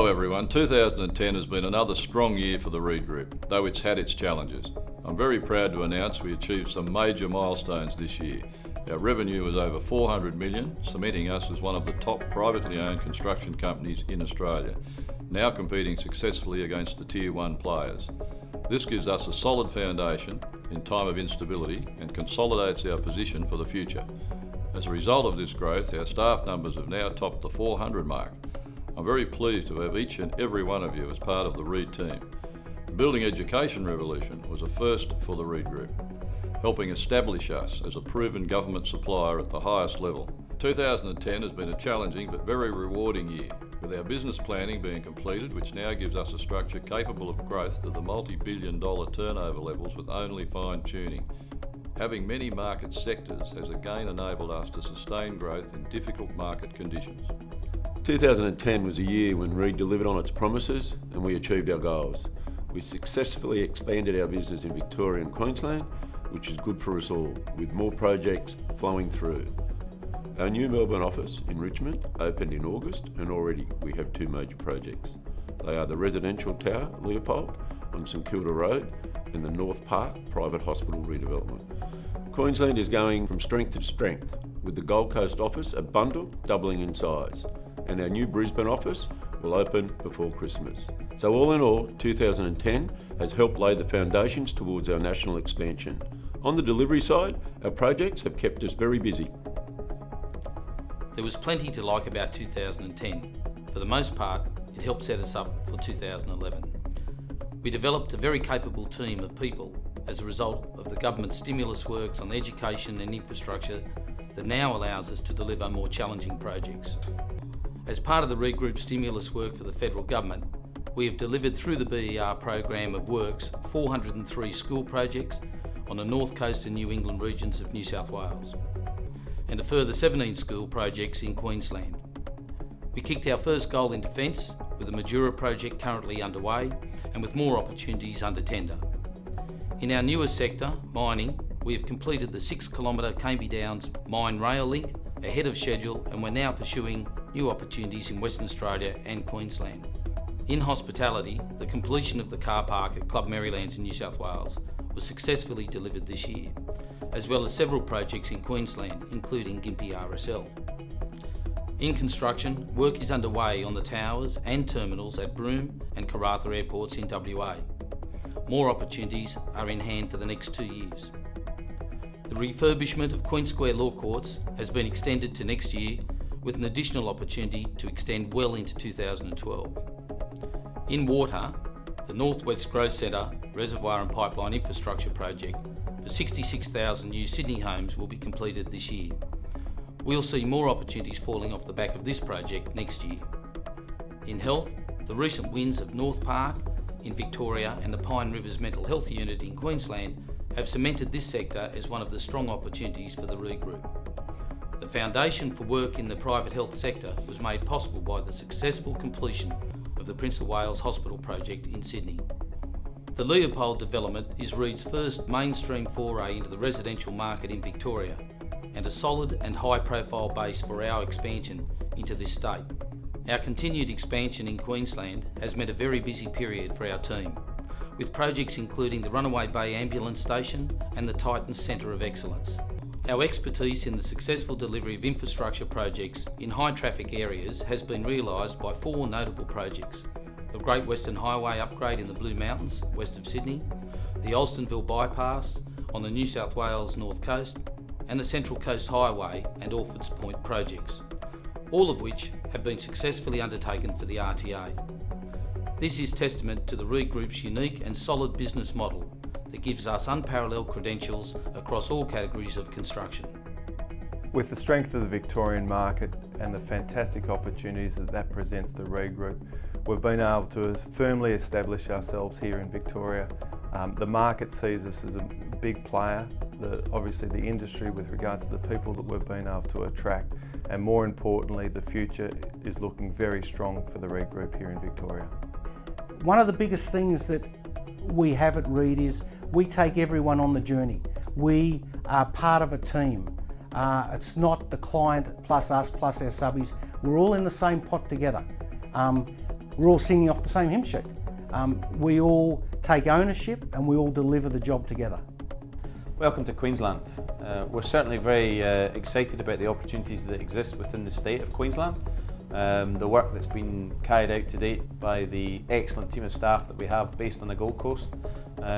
Hello everyone, 2010 has been another strong year for the REED Group, though it's had its challenges. I'm very proud to announce we achieved some major milestones this year. Our revenue was over 400 million, cementing us as one of the top privately owned construction companies in Australia, now competing successfully against the Tier 1 players. This gives us a solid foundation in time of instability and consolidates our position for the future. As a result of this growth, our staff numbers have now topped the 400 mark. I'm very pleased to have each and every one of you as part of the REED team. The Building Education Revolution was a first for the REED Group, helping establish us as a proven government supplier at the highest level. 2010 has been a challenging but very rewarding year, with our business planning being completed, which now gives us a structure capable of growth to the multi-billion-dollar turnover levels with only fine-tuning. Having many market sectors has again enabled us to sustain growth in difficult market conditions. 2010 was a year when REED delivered on its promises and we achieved our goals. We successfully expanded our business in Victoria and Queensland, which is good for us all, with more projects flowing through. Our new Melbourne office in Richmond opened in August, and already we have two major projects. They are the residential tower, Leopold, on St Kilda Road, and the North Park private hospital redevelopment. Queensland is going from strength to strength, with the Gold Coast office a bundle doubling in size, and our new Brisbane office will open before Christmas. So all in all, 2010 has helped lay the foundations towards our national expansion. On the delivery side, our projects have kept us very busy. There was plenty to like about 2010. For the most part, it helped set us up for 2011. We developed a very capable team of people as a result of the government stimulus works on education and infrastructure that now allows us to deliver more challenging projects. As part of the REED Group stimulus work for the federal government, we have delivered through the BER program of works 403 school projects on the North Coast and New England regions of New South Wales, and a further 17 school projects in Queensland. We kicked our first goal in defence with the Majura project currently underway and with more opportunities under tender. In our newest sector, mining, we have completed the 6 kilometre Cambie Downs mine rail link ahead of schedule, and we're now pursuing new opportunities in Western Australia and Queensland. In hospitality, the completion of the car park at Club Marylands in New South Wales was successfully delivered this year, as well as several projects in Queensland, including Gympie RSL. In construction, work is underway on the towers and terminals at Broome and Karratha airports in WA. More opportunities are in hand for the next 2 years. The refurbishment of Queen Square Law Courts has been extended to next year, with an additional opportunity to extend well into 2012. In water, the North West Growth Centre Reservoir and Pipeline Infrastructure Project for 66,000 new Sydney homes will be completed this year. We'll see more opportunities falling off the back of this project next year. In health, the recent wins of North Park in Victoria and the Pine Rivers Mental Health Unit in Queensland have cemented this sector as one of the strong opportunities for the REED Group. The foundation for work in the private health sector was made possible by the successful completion of the Prince of Wales Hospital project in Sydney. The Leopold development is REED's first mainstream foray into the residential market in Victoria, and a solid and high-profile base for our expansion into this state. Our continued expansion in Queensland has meant a very busy period for our team, with projects including the Runaway Bay Ambulance Station and the Titans Centre of Excellence. Our expertise in the successful delivery of infrastructure projects in high-traffic areas has been realised by 4 notable projects: the Great Western Highway upgrade in the Blue Mountains, west of Sydney, the Alstonville Bypass on the New South Wales North Coast, and the Central Coast Highway and Orfords Point projects, all of which have been successfully undertaken for the RTA. This is testament to the REED Group's unique and solid business model that gives us unparalleled credentials across all categories of construction. With the strength of the Victorian market and the fantastic opportunities that presents the REED Group, we've been able to firmly establish ourselves here in Victoria. The market sees us as a big player, obviously the industry with regard to the people that we've been able to attract, and more importantly, the future is looking very strong for the REED Group here in Victoria. One of the biggest things that we have at REED is we take everyone on the journey. We are part of a team. It's not the client plus us plus our subbies. We're all in the same pot together. we're all singing off the same hymn sheet. We all take ownership and we all deliver the job together. Welcome to Queensland. We're certainly very excited about the opportunities that exist within the state of Queensland. The work that's been carried out to date by the excellent team of staff that we have based on the Gold Coast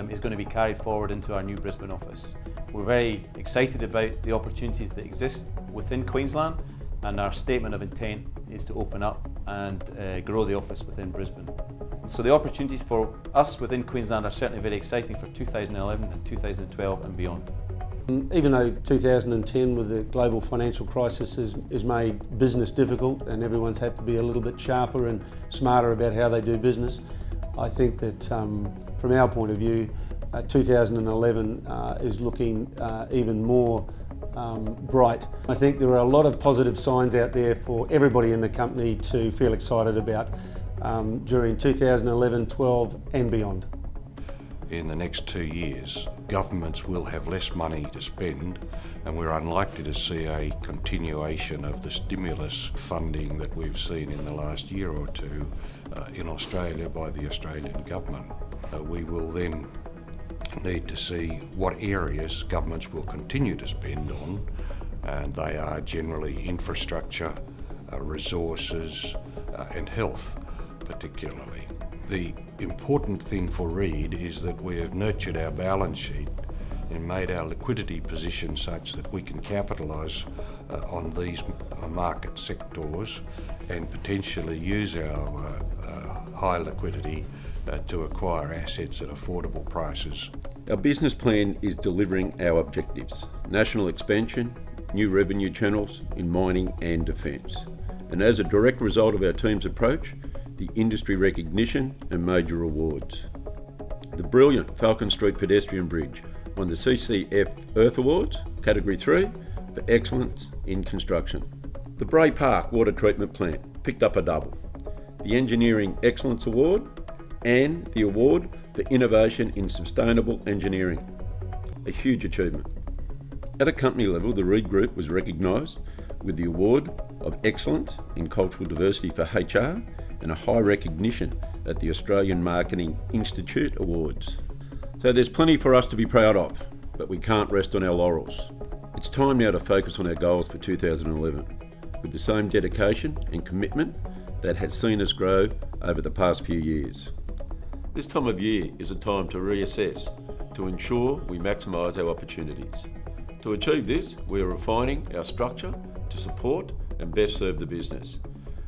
is going to be carried forward into our new Brisbane office. We're very excited about the opportunities that exist within Queensland, and our statement of intent is to open up and grow the office within Brisbane. So the opportunities for us within Queensland are certainly very exciting for 2011 and 2012 and beyond. Even though 2010 with the global financial crisis has made business difficult and everyone's had to be a little bit sharper and smarter about how they do business, I think that from our point of view, 2011 is looking even more bright. I think there are a lot of positive signs out there for everybody in the company to feel excited about during 2011, 12 and beyond. In the next 2 years, governments will have less money to spend, and we're unlikely to see a continuation of the stimulus funding that we've seen in the last year or two in Australia by the Australian government. We will then need to see what areas governments will continue to spend on, and they are generally infrastructure, resources and health particularly. The important thing for REED is that we have nurtured our balance sheet and made our liquidity position such that we can capitalise on these market sectors and potentially use our high liquidity to acquire assets at affordable prices. Our business plan is delivering our objectives: national expansion, new revenue channels in mining and defence. And as a direct result of our team's approach, the industry recognition and major awards. The brilliant Falcon Street Pedestrian Bridge won the CCF Earth Awards, Category 3, for excellence in construction. The Bray Park Water Treatment Plant picked up a double, the Engineering Excellence Award and the Award for Innovation in Sustainable Engineering. A huge achievement. At a company level, the REED Group was recognised with the Award of Excellence in Cultural Diversity for HR and a high recognition at the Australian Marketing Institute Awards. So there's plenty for us to be proud of, but we can't rest on our laurels. It's time now to focus on our goals for 2011, with the same dedication and commitment that has seen us grow over the past few years. This time of year is a time to reassess, to ensure we maximise our opportunities. To achieve this, we are refining our structure to support and best serve the business.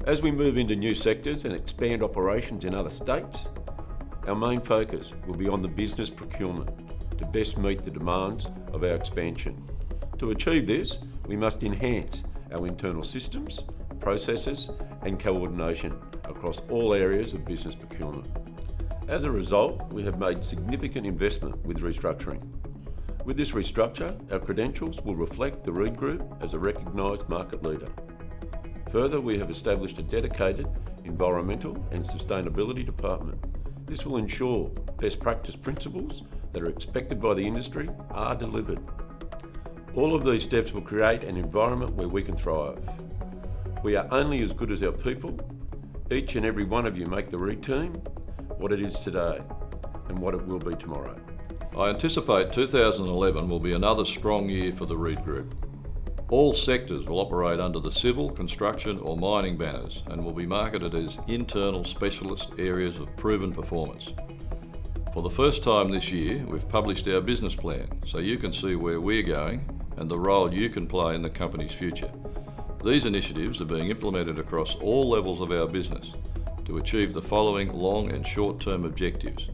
As we move into new sectors and expand operations in other states, our main focus will be on the business procurement to best meet the demands of our expansion. To achieve this, we must enhance our internal systems, processes and coordination across all areas of business procurement. As a result, we have made significant investment with restructuring. With this restructure, our credentials will reflect the REED Group as a recognised market leader. Further, we have established a dedicated environmental and sustainability department. This will ensure best practice principles that are expected by the industry are delivered. All of these steps will create an environment where we can thrive. We are only as good as our people. Each and every one of you make the REED team what it is today and what it will be tomorrow. I anticipate 2011 will be another strong year for the REED Group. All sectors will operate under the civil, construction or mining banners and will be marketed as internal specialist areas of proven performance. For the first time this year, we've published our business plan so you can see where we're going and the role you can play in the company's future. These initiatives are being implemented across all levels of our business to achieve the following long and short-term objectives.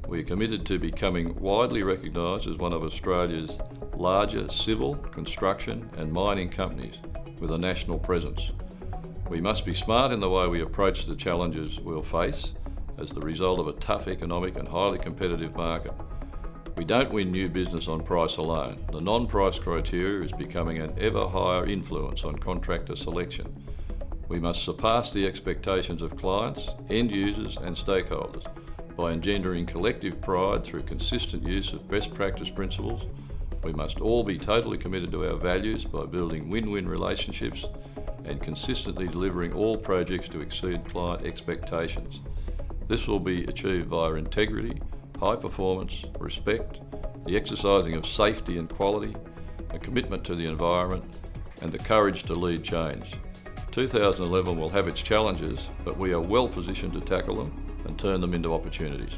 We are committed to becoming widely recognised as one of Australia's larger civil, construction and mining companies with a national presence. We must be smart in the way we approach the challenges we'll face as the result of a tough economic and highly competitive market. We don't win new business on price alone. The non-price criteria is becoming an ever higher influence on contractor selection. We must surpass the expectations of clients, end users and stakeholders by engendering collective pride through consistent use of best practice principles. We must all be totally committed to our values by building win-win relationships and consistently delivering all projects to exceed client expectations. This will be achieved via integrity, high performance, respect, the exercising of safety and quality, a commitment to the environment, and the courage to lead change. 2011 will have its challenges, but we are well positioned to tackle them and turn them into opportunities.